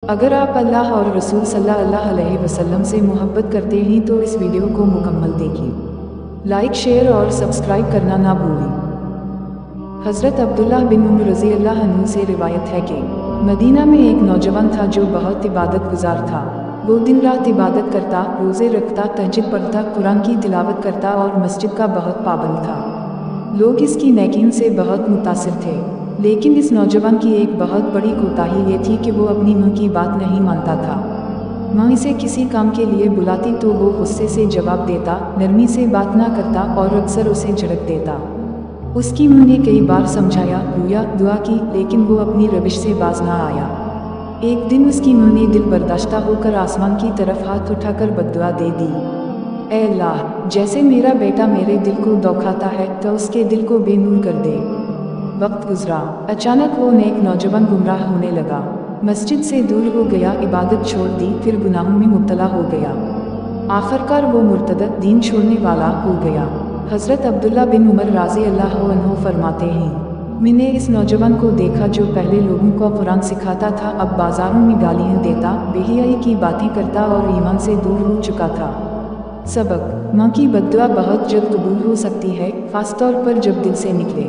अगर आप अल्लाह और रसूल सल्लल्लाहु अलैहि वसल्लम से मोहब्बत करते हैं तो इस वीडियो को मुकम्मल देखिए। लाइक, शेयर और सब्सक्राइब करना ना भूलें। हज़रत अब्दुल्लाह बिन उमर रज़ी अल्लाह अन्हु से रिवायत है कि मदीना में एक नौजवान था जो बहुत इबादत गुजार था। वो दिन रात इबादत करता, रोज़े रखता, तहज्जुद पढ़ता, कुरान की तिलावत करता और मस्जिद का बहुत पाबंद था। लोग इसकी नेकियों से बहुत मुतासिर थे, लेकिन इस नौजवान की एक बहुत बड़ी कोताही ये थी कि वो अपनी माँ की बात नहीं मानता था। माँ इसे किसी काम के लिए बुलाती तो वो गुस्से से जवाब देता, नरमी से बात ना करता और अक्सर उसे झड़क देता। उसकी माँ ने कई बार समझाया, रोया, दुआ की, लेकिन वो अपनी रविश से बाज ना आया। एक दिन उसकी माँ ने दिल बर्दाश्ता होकर आसमान की तरफ हाथ उठाकर बद्दुआ दे दी, ऐ अल्लाह, जैसे मेरा बेटा मेरे दिल को दुखाता है तो उसके दिल को बेनूर कर दे। वक्त गुजरा, अचानक वो नेक नौजवान गुमराह होने लगा, मस्जिद से दूर हो गया, इबादत छोड़ दी, फिर गुनाहों में मुब्तला हो गया। आखिरकार वो मुर्तद, दीन छोड़ने वाला हो गया। हज़रत अब्दुल्ला बिन उमर रज़ी अल्लाह अन्हु फरमाते हैं, मैंने इस नौजवान को देखा जो पहले लोगों को कुरान सिखाता था, अब बाज़ारों में गालियाँ देता, बेहयाई की बातें करता और ईमान से दूर हो चुका था। सबक: माँ की बद्दुआ बहुत जल्द कबूल हो सकती है, ख़ास तौर पर जब दिल से निकले।